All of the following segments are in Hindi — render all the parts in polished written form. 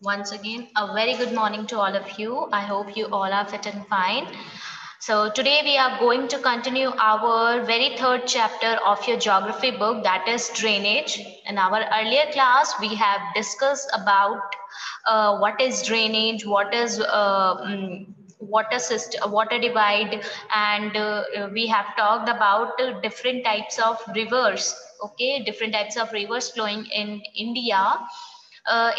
Once again, a very good morning to all of you. I hope you all are fit and fine. So, today we are going to continue our very third chapter of your geography book, that is drainage. In our earlier class, we have discussed about what is drainage, what is water system, water divide, and we have talked about different types of rivers. Okay, different types of rivers flowing in India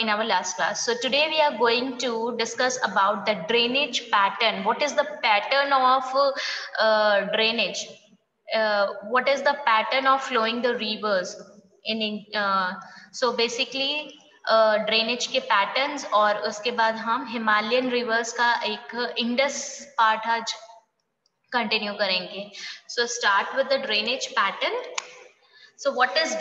in our last class. So today we are going to discuss about the drainage pattern. What is the pattern of drainage? What is the pattern of flowing the rivers so basically drainage के पैटर्न्स और उसके बाद हम हिमालयन रिवर्स का एक इंडस पार्ट आज कंटिन्यू करेंगे. So start with the drainage pattern. So what is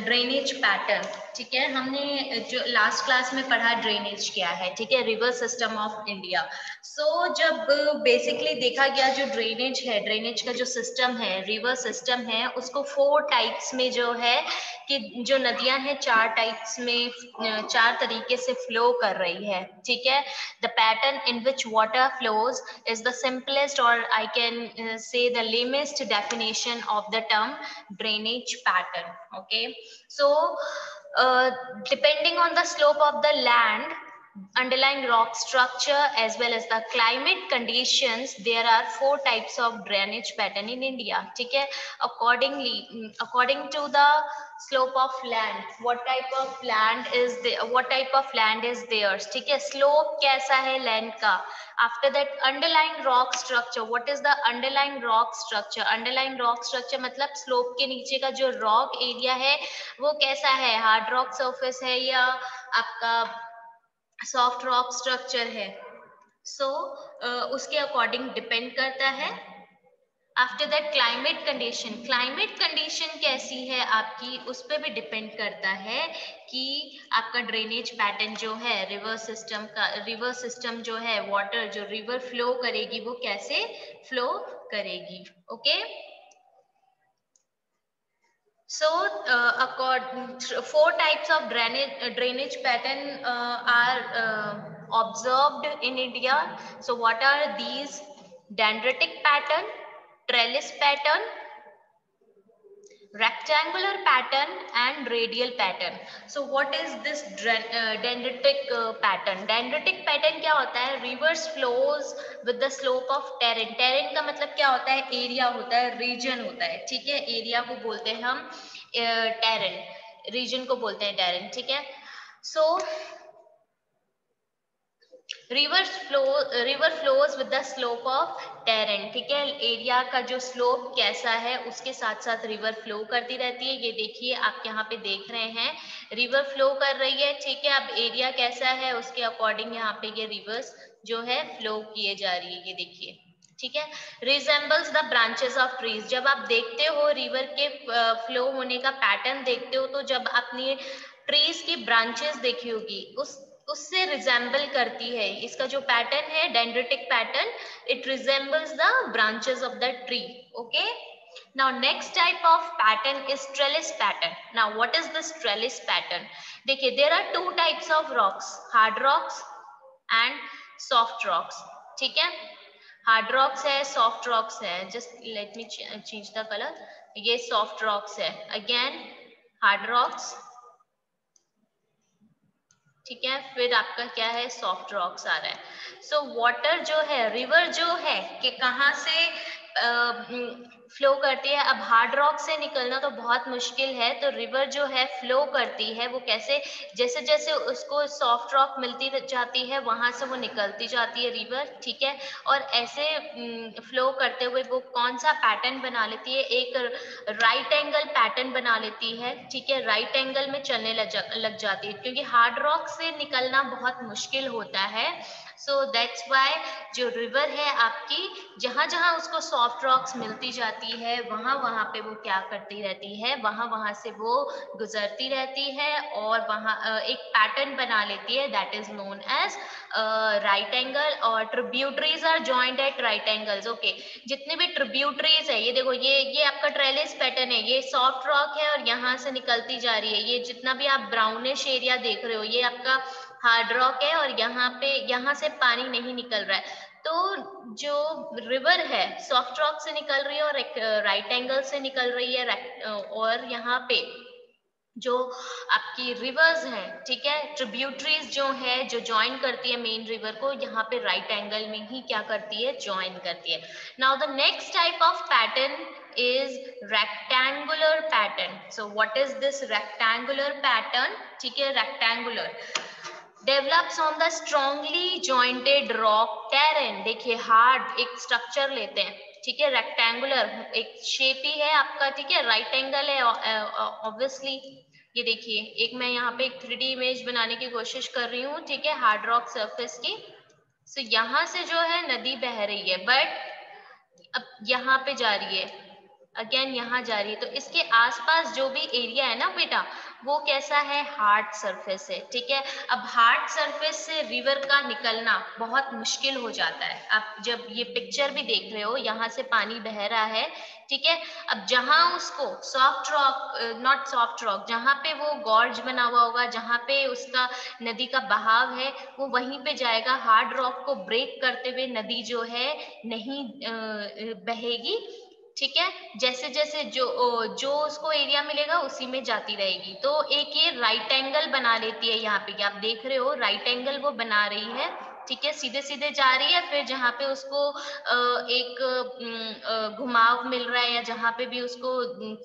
drainage pattern. ठीक है, हमने जो लास्ट क्लास में पढ़ा ड्रेनेज क्या है. ठीक है, रिवर सिस्टम ऑफ इंडिया. सो जब बेसिकली देखा गया जो ड्रेनेज है, ड्रेनेज का जो सिस्टम है, रिवर सिस्टम है, उसको 4 टाइप्स में जो है कि जो नदियां हैं 4 टाइप्स में 4 तरीके से फ्लो कर रही है. ठीक है, the pattern in which water flows is the simplest, or I can say the lamest definition of the term drainage pattern. Okay, so depending on the slope of the land, underlying rock structure, as well as the climate conditions, there are 4 types of drainage pattern in India. ठीक है, according to the slope of land, what type of land is theirs. ठीक है, slope कैसा है land का. After that, underlying rock structure. What is the underlying rock structure? Underlying rock structure मतलब slope के नीचे का जो rock area है वो कैसा है, hard rock surface है या आपका soft rock structure है. So उसके according depend करता है. आफ्टर दैट क्लाइमेट कंडीशन कैसी है आपकी, उस पर भी डिपेंड करता है कि आपका ड्रेनेज पैटर्न जो है रिवर सिस्टम जो है, वाटर जो रिवर फ्लो करेगी वो कैसे फ्लो करेगी. Okay, so 4 types of drainage pattern are observed in India. So what are these? Dendritic pattern, trellis pattern, rectangular pattern, and radial pattern. So what is this dendritic pattern? Dendritic pattern क्या होता है? Rivers flows with the slope of terrain. Terrain का मतलब क्या होता है? एरिया होता है, रीजन होता है. ठीक है, एरिया को बोलते हैं हम terrain, रीजन को बोलते हैं terrain. ठीक है, so river flows with the slope of terrain. ठीक है, एरिया का जो स्लोप कैसा है उसके साथ साथ रिवर फ्लो करती रहती है. ये देखिए आप यहाँ पे देख रहे हैं रिवर फ्लो कर रही है. ठीक है, अब एरिया कैसा है उसके अकॉर्डिंग यहाँ पे ये रिवर्स जो है फ्लो किए जा रही है. ये देखिए, ठीक है, resembles the branches of trees. जब आप देखते हो रिवर के फ्लो होने का पैटर्न देखते हो तो जब आपने ट्रीज की ब्रांचेस देखी होगी उससे रिजेंबल करती है. इसका जो पैटर्न है dendritic pattern, it resembles the branches of the tree. Okay, now next type of pattern is trellis pattern. Now what is this trellis pattern? देखिए, there are 2 types of rocks, hard rocks and soft rocks. ठीक है, हार्ड रॉक्स है, सॉफ्ट रॉक्स है. Just let me change the colour. ये सॉफ्ट रॉक्स है, अगेन हार्ड रॉक्स. ठीक है, फिर आपका क्या है, सॉफ्ट रॉक्स आ रहा है. सो वाटर जो है, रिवर जो है कि कहाँ से फ्लो करती है. अब हार्ड रॉक से निकलना तो बहुत मुश्किल है, तो रिवर जो है फ्लो करती है वो कैसे, जैसे जैसे उसको सॉफ्ट रॉक मिलती जाती है वहां से वो निकलती जाती है रिवर. ठीक है, और ऐसे फ्लो करते हुए वो कौन सा पैटर्न बना लेती है, एक राइट एंगल पैटर्न बना लेती है. ठीक है, राइट एंगल में चलने लग जाती है क्योंकि हार्ड रॉक से निकलना बहुत मुश्किल होता है. सो दैट्स वाई जो रिवर है आपकी, जहां जहां उसको सॉफ्ट रॉक्स मिलती जाती है वहां वहां पे वो क्या करती रहती है, वहां वहां से वो गुजरती रहती है और वहां एक पैटर्न बना लेती है, that is known as right angle. और tributaries are joint at right angles. Okay, जितने भी ट्रिब्यूटरीज है, ये देखो, ये आपका ट्रेलिस पैटर्न है, ये सॉफ्ट रॉक है और यहाँ से निकलती जा रही है. ये जितना भी आप ब्राउनिश एरिया देख रहे हो ये आपका हार्ड रॉक है और यहाँ से पानी नहीं निकल रहा है। तो जो रिवर है सॉफ्ट रॉक से निकल रही है और एक राइट एंगल से निकल रही है, और यहाँ पे जो आपकी रिवर्स हैं, ठीक है, ट्रिब्यूटरीज जो है जो ज्वाइन करती है मेन रिवर को, यहाँ पे राइट एंगल में ही क्या करती है, ज्वाइन करती है। Now the next type of pattern is rectangular pattern. So what is this rectangular pattern? ठीक है, rectangular develops on the strongly jointed rock terrain. देखिए हार्ड एक स्ट्रक्चर लेते हैं, ठीक है, रेक्टेंगुलर एक शेप ही है आपका, ठीक है, राइट एंगल है ऑब्वियसली। ये देखिए एक मैं यहाँ पे एक 3D इमेज बनाने की कोशिश कर रही हूँ, ठीक है, हार्ड रॉक सरफेस की। सो यहाँ से जो है नदी बह रही है, बट अब यहाँ पे जा रही है, अगेन यहाँ जा रही है, तो इसके आसपास जो भी एरिया है ना बेटा, वो कैसा है, हार्ड सरफेस है, ठीक है। अब हार्ड सरफेस से रिवर का निकलना बहुत मुश्किल हो जाता है। आप जब ये पिक्चर भी देख रहे हो, यहाँ से पानी बह रहा है, ठीक है। अब जहां उसको soft rock, not soft rock, जहां पे वो गॉर्ज बना हुआ होगा, जहां पे उसका नदी का बहाव है, वो वहीं पे जाएगा। हार्ड रॉक को ब्रेक करते हुए नदी जो है नहीं बहेगी, ठीक है। जैसे जैसे जो उसको एरिया मिलेगा उसी में जाती रहेगी। तो एक ये राइट एंगल बना लेती है, यहाँ पे आप देख रहे हो राइट एंगल वो बना रही है, ठीक है, सीधे सीधे जा रही है, फिर जहाँ पे उसको एक घुमाव मिल रहा है या जहाँ पे भी उसको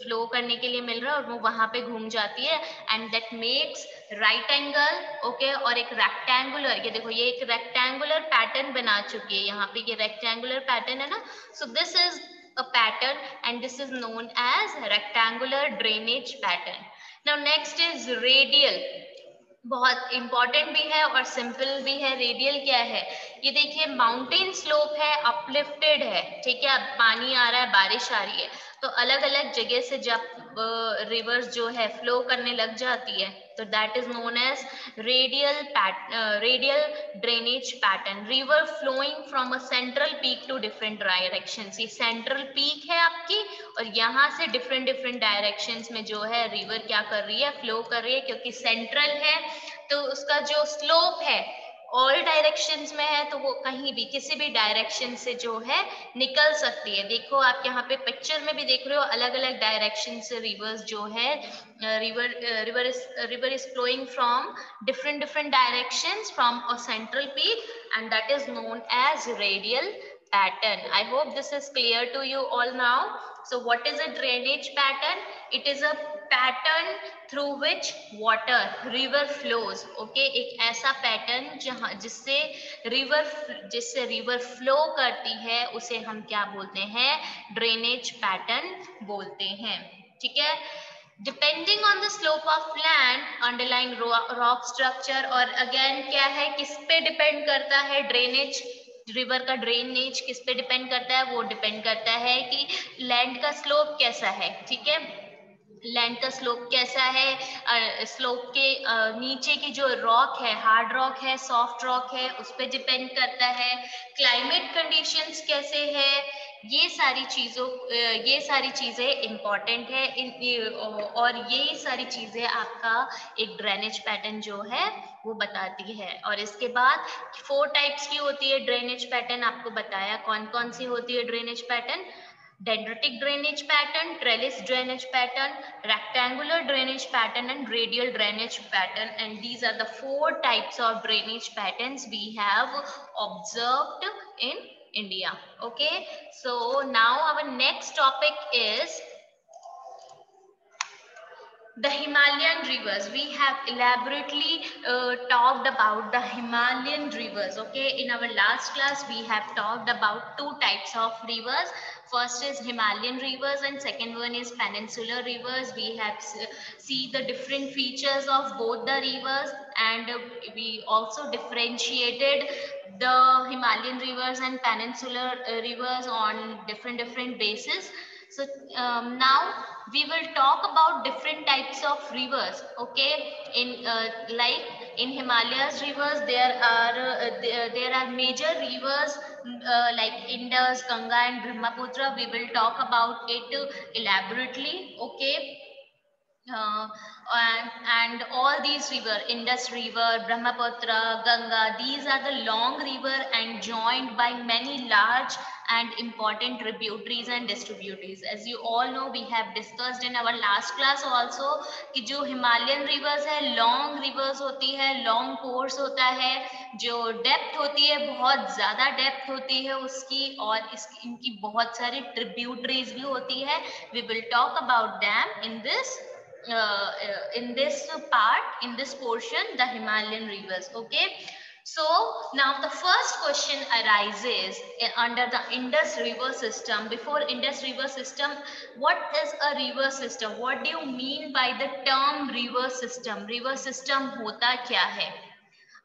फ्लो करने के लिए मिल रहा है, और वो वहां पे घूम जाती है, and that makes right angle, okay. और एक रेक्टेंगुलर, ये देखो ये एक रेक्टेंगुलर पैटर्न बना चुकी है, यहाँ पे ये रेक्टेंगुलर पैटर्न है ना। सो this is a pattern and this is known as rectangular drainage pattern. Now next is radial, बहुत इंपॉर्टेंट भी है और सिंपल भी है। रेडियल क्या है, ये देखिए माउंटेन स्लोप है, अपलिफ्टेड है, ठीक है। अब पानी आ रहा है, बारिश आ रही है, तो अलग अलग जगह से जब रिवर्स जो है फ्लो करने लग जाती है, तो that is known as radial drainage pattern. River flowing from a central peak to different direction. ये सेंट्रल पीक है आपकी, और यहाँ से डिफरेंट डिफरेंट डायरेक्शंस में जो है रिवर क्या कर रही है, फ्लो कर रही है, क्योंकि सेंट्रल है तो उसका जो स्लोप है ऑल डायरेक्शंस में है, तो वो कहीं भी किसी भी डायरेक्शन से जो है निकल सकती है। देखो आप यहाँ पे पिक्चर में भी देख रहे हो, अलग अलग डायरेक्शन से रिवर्स जो है, river is flowing from different different directions from a central peak, and that is known as radial pattern. I hope this is clear to you all now. So what is a drainage pattern? It is a pattern through which water river flows, okay। एक ऐसा पैटर्न जहां जिससे रिवर फ्लो करती है, उसे हम क्या बोलते हैं, ड्रेनेज पैटर्न बोलते हैं, ठीक है। Depending on the slope of land, underlying rock structure, और अगेन क्या है, किस पे डिपेंड करता है ड्रेनेज, रिवर का ड्रेनेज किस पे डिपेंड करता है, वो डिपेंड करता है कि लैंड का स्लोप कैसा है, ठीक है। लैंड का स्लोप कैसा है, स्लोप के नीचे की जो रॉक है, हार्ड रॉक है, सॉफ्ट रॉक है, उस पर डिपेंड करता है। क्लाइमेट कंडीशंस कैसे है, ये सारी चीजें इंपॉर्टेंट है और ये सारी चीजें आपका एक ड्रेनेज पैटर्न जो है वो बताती है। और इसके बाद 4 टाइप्स की होती है ड्रेनेज पैटर्न, आपको बताया कौन कौन सी होती है drainage pattern. Dendritic drainage pattern, trellis drainage pattern, rectangular drainage pattern, and radial drainage pattern. And these are the 4 types of drainage patterns we have observed in India. Okay, so now our next topic is the Himalayan rivers. We have elaborately talked about the Himalayan rivers, okay. In our last class we have talked about 2 types of rivers. First is Himalayan rivers and second one is peninsular rivers. We have see the different features of both the rivers, and we also differentiated the Himalayan rivers and peninsular rivers on different basis. So now we will talk about different types of rivers, okay. In like in Himalayas rivers there are major rivers like Indus, Ganga and Brahmaputra. We will talk about it elaborately, okay. uh, and all these river, Indus River, Brahmaputra, Ganga, these are the long river and joined by many large and important tributaries and distributaries. As you all know, we have discussed in our last class also कि जो Himalayan rivers है long rivers होती है, long course होता है, जो depth होती है बहुत ज़्यादा depth होती है उसकी, और इनकी बहुत सारी tributaries भी होती है. We will talk about them in this part, in this portion, the Himalayan rivers. Okay, so now the first question arises under the Indus river system. Before Indus river system, what is a river system? What do you mean by the term river system? River system hota kya hai?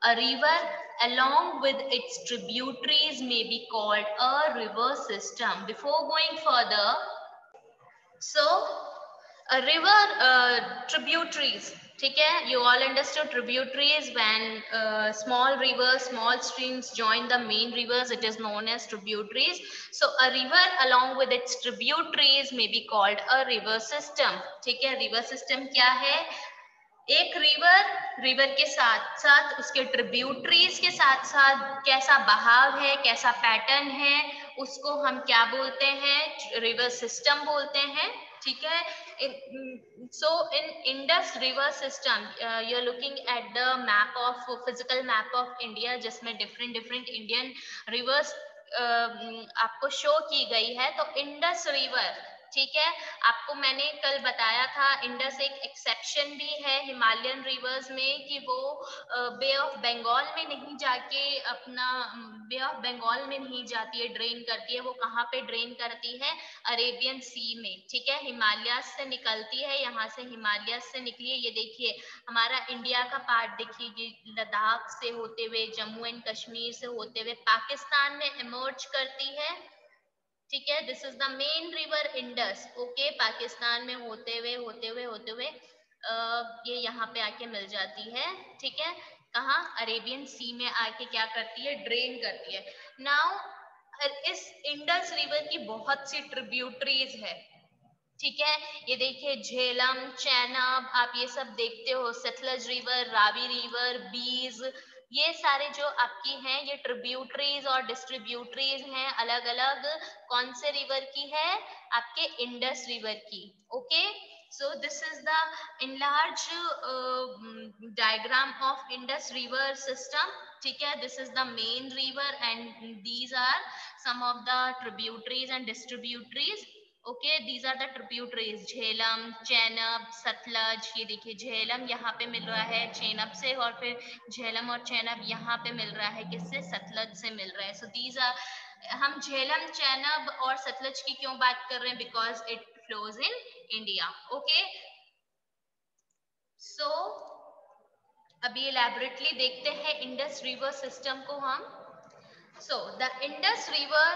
A river along with its tributaries may be called a river system. Before going further, so a river tributaries, ठीक है, you all understood tributaries. When small rivers, small streams join the main rivers, it is known as tributaries. So a river along with its tributaries may be called a river system. ठीक है, river system क्या है? एक रिवर के साथ साथ उसके ट्रिब्यूटरीज के साथ साथ कैसा बहाव है, कैसा पैटर्न है, उसको हम क्या बोलते हैं? रिवर सिस्टम बोलते हैं. ठीक है. So in Indus river system, you're looking at the map of physical map of India, जिसमें different Indian rivers आपको शो की गई है. तो इंडस रिवर, ठीक है, आपको मैंने कल बताया था इंडस एक एक्सेप्शन भी है हिमालयन रिवर्स में कि वो बे ऑफ बंगाल में नहीं जाके अपना बे ऑफ बंगाल में नहीं जाती है, ड्रेन करती है. वो कहाँ पे ड्रेन करती है? अरेबियन सी में. ठीक है, हिमालय से निकलती है, यहाँ से हिमालय से निकली है. ये देखिए हमारा इंडिया का पार्ट देखिए, लद्दाख से होते हुए, जम्मू एंड कश्मीर से होते हुए पाकिस्तान में इमर्ज करती है. ठीक है, this is the main river Indus. Okay, Pakistan में होते हुए ये यहाँ पे आके मिल जाती है. ठीक है, कहाँ? अरेबियन सी में आके क्या करती है? ड्रेन करती है. नाउ इस इंडस रिवर की बहुत सी ट्रिब्यूटरीज है. ठीक है, ये देखिए झेलम, चैनाब, आप ये सब देखते हो, सतलज रिवर, रावी रिवर, बीज, ये सारे जो आपकी हैं ये ट्रिब्यूटरीज और डिस्ट्रीब्यूटरीज हैं अलग अलग. कौन से रिवर की है? आपके इंडस रिवर की. Okay, so this is the enlarged diagram of Indus river system. ठीक है, this is the main river and these are some of the tributaries and distributaries. Okay, these are the tributaries, Jhelum, Chenab, Sutlej. ये देखिए झेलम यहाँ पे मिल रहा है चैनब से, और फिर झेलम और चैनब यहाँ पे मिल रहा है किससे? सतलज से मिल रहा है. सो दीज आर, हम झेलम, चैनब और सतलज की क्यों बात कर रहे हैं? Because it flows in India. Okay, so अभी एलैबोरेटली देखते हैं इंडस रिवर सिस्टम को हम. So the Indus River,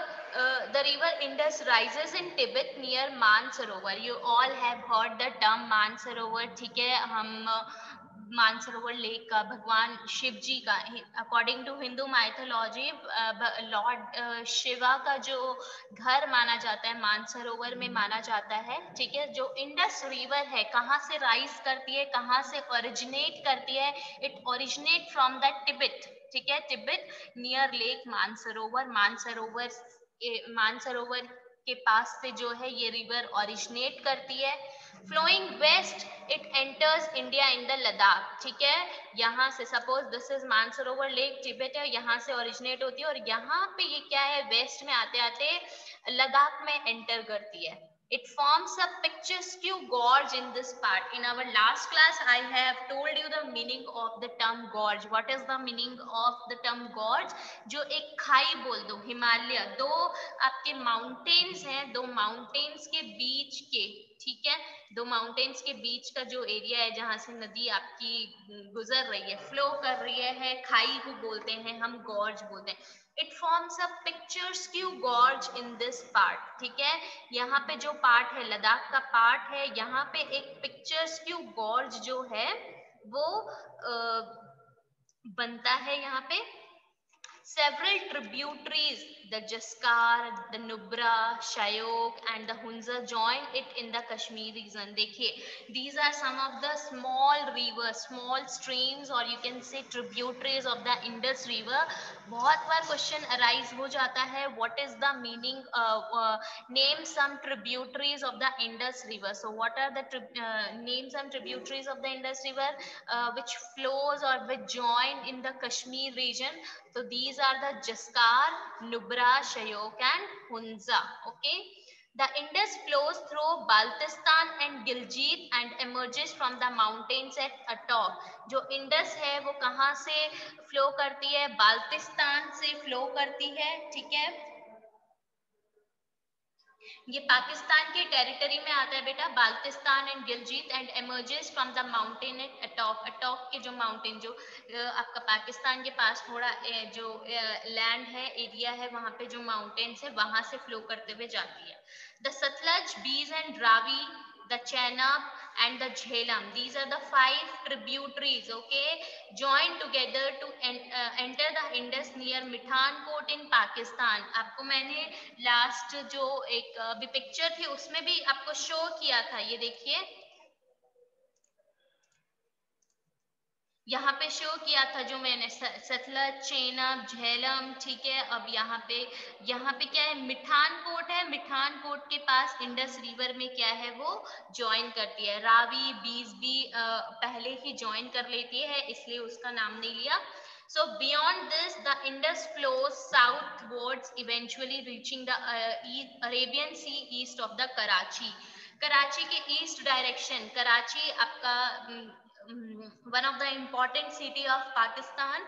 the river Indus rises in Tibet near Mansarovar. You all have heard the term Mansarovar. ठीक है, हम मानसरोवर लेक का भगवान शिव जी का, according to Hindu mythology, lord Shiva का जो घर माना जाता है मानसरोवर में माना जाता है. ठीक है, जो इंडस रिवर है कहाँ से राइज करती है, कहाँ से ओरिजिनेट करती है? It originate from the Tibet. ठीक है, तिब्बत नियर लेक मानसरोवर. मानसरोवर के पास से जो है ये रिवर ओरिजिनेट करती है. Flowing west it enters India in the Ladakh. ठीक है, यहाँ से suppose this is Mansarovar lake, Tibet है, यहाँ से ओरिजिनेट होती है और यहाँ पे ये क्या है? वेस्ट में आते आते लद्दाख में एंटर करती है. It forms a picturesque gorge in this part. In our last class, I have told you the meaning of the term gorge. What is the meaning of the term gorge? जो एक खाई बोल दो, हिमालय, दो आपके माउंटेन्स हैं, दो माउंटेन्स के बीच के, ठीक है, दो माउंटेन्स के बीच का जो एरिया है जहां से नदी आपकी गुजर रही है, फ्लो कर रही है, खाई को बोलते हैं हम, गॉर्ज बोलते हैं. It forms a picturesque gorge in this part. ठीक है, यहाँ पे जो पार्ट है, लद्दाख का पार्ट है, यहाँ पे एक पिक्चर्स्क गॉर्ज जो है वो बनता है यहाँ पे. Several tributaries, the Jaskar, the Nubra, Shayok and the Hunza join it in the Kashmir region. देखिए, these are some of the small rivers, small streams or you can say tributaries of the Indus River. बहुत बार question arise हो जाता है, what is the meaning, name some tributaries of the Indus River. So what are the name some tributaries of the Indus River which flows or which join in the Kashmir region. So these are the Jaskar, Nubra, Shayok and Hunza. Okay. The Indus flows through Baltistan and Gilgit and emerges from the mountains at Attock. जो इंडस है वो कहाँ से फ्लो करती है? बाल्टिस्तान से फ्लो करती है, ठीक है। ये पाकिस्तान के टेरिटरी में आता है बेटा, Baltistan and Gilgit and emerges from the mountain at Attock. Attock के जो माउंटेन जो आपका पाकिस्तान के पास थोड़ा जो लैंड है, एरिया है, वहां पे जो माउंटेन्स है वहां से फ्लो करते हुए जाती है। द सतलज, बीज and Ravi, the Chenab and the Jhelum. These are the 5 tributaries, okay, joined together to enter the Indus near Mithankot in Pakistan. आपको मैंने लास्ट जो एक अभी पिक्चर थी उसमें भी आपको शो किया था, ये देखिए यहाँ पे शो किया था जो मैंने, सतलज, चेनाब, झेलम, ठीक है। अब यहाँ पे क्या है, मिठानकोट है, मिठानकोट के पास इंडस रिवर में क्या है वो ज्वाइन करती है। रावी, बीज भी पहले ही ज्वाइन कर लेती है, इसलिए उसका नाम नहीं लिया। So beyond this, the Indus flows southwards, eventually reaching the Arabian Sea east of the Karachi. Karachi के ईस्ट डायरेक्शन, कराची आपका one of the important city of Pakistan.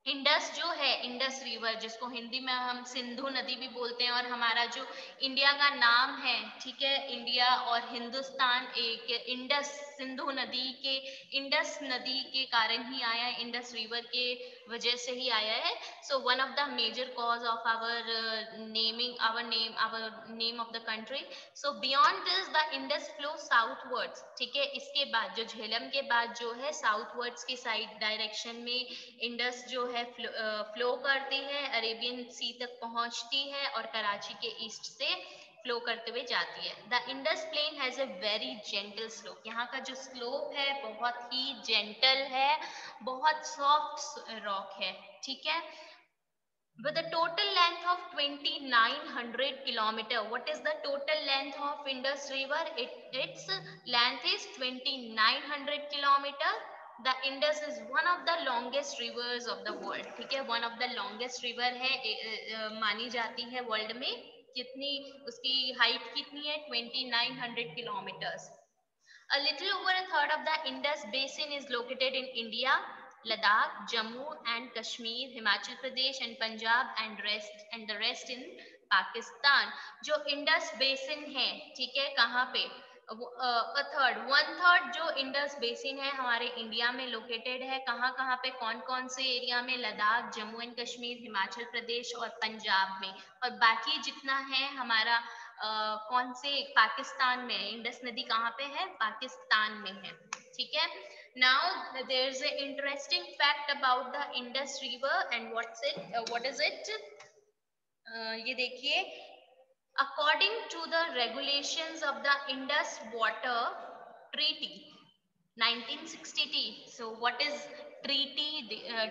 Indus जो है, इंडस रिवर जिसको हिंदी में हम सिंधु नदी भी बोलते हैं, और हमारा जो इंडिया का नाम है, ठीक है, इंडिया और हिंदुस्तान एक इंडस सिंधु नदी के, इंडस नदी के कारण ही आया है, इंडस रिवर के वजह से ही आया है। So one of the major cause of our naming our name of the country. So beyond this the Indus flow southwards, ठीक है। इसके बाद जो झेलम के बाद जो है साउथवर्ड्स की साइड डायरेक्शन में इंडस जो है फ्लो करती है, अरेबियन सी तक पहुंचती है और कराची के ईस्ट से फ्लो करते हुए जाती है। The Indus plain has a very gentle slope. यहाँ का जो स्लोप है बहुत ही जेंटल है, बहुत सॉफ्ट रॉक है, ठीक है। With a total length of 2900 kilometer. What is the total length of Indus River? Its length is 2900 kilometer. The Indus is one of the longest rivers of the world, ठीक है। one of the longest river है, मानी जाती है वर्ल्ड में। कितनी उसकी हाइट कितनी है? 2900 kilometers. A little over a third of the Indus basin is located in India, Ladakh, Jammu and Kashmir, Himachal Pradesh and Punjab and the rest in Pakistan. जो इंडस बेसिन है, ठीक है, कहाँ पे? वन थर्ड जो इंडस बेसिन है हमारे इंडिया में लोकेटेड है। कहाँ कहाँ पे, कौन कौन से एरिया में? लद्दाख, जम्मू एंड कश्मीर, हिमाचल प्रदेश और पंजाब में। और बाकी जितना है हमारा कौन से? पाकिस्तान में। इंडस नदी कहाँ पे है? पाकिस्तान में है, ठीक है। Now there is a interesting fact about the Indus river and what is it? ये देखिए, according to the regulations of the Indus water treaty 1960. So what is treaty?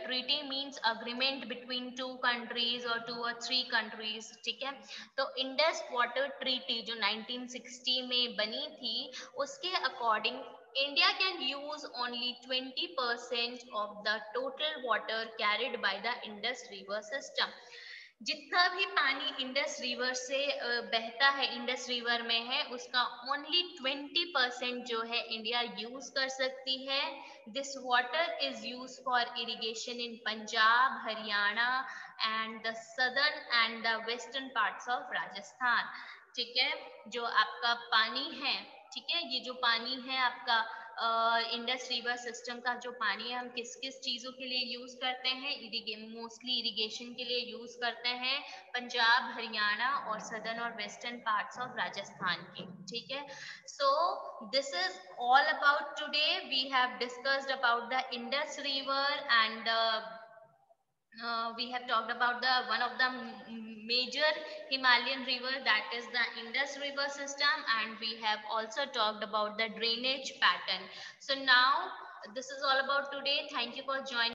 Treaty means agreement between two countries or 2 or 3 countries, ठीक है। तो इंडस वाटर ट्रीटी जो 1960 में बनी थी, उसके according India can use only 20% of the total water carried by the Indus river system. जितना भी पानी इंडस रिवर से बहता है, इंडस रिवर में है, उसका ओनली 20% जो है इंडिया यूज कर सकती है। This water is use for irrigation in Punjab, Haryana and the southern and the western parts of Rajasthan, ठीक है। जो आपका पानी है, ठीक है, ये जो पानी है आपका इंडस रिवर सिस्टम का जो पानी है, हम किस किस चीजों के लिए यूज करते हैं? मोस्टली इरिगेशन के लिए यूज करते हैं, पंजाब, हरियाणा और सदर्न और वेस्टर्न पार्ट्स ऑफ राजस्थान की, ठीक है। So this is all about today. We have discussed about the Indus river and we have talked about the one of the major Himalayan river, that is the Indus River system, and we have also talked about the drainage pattern. So now this is all about today. Thank you for joining.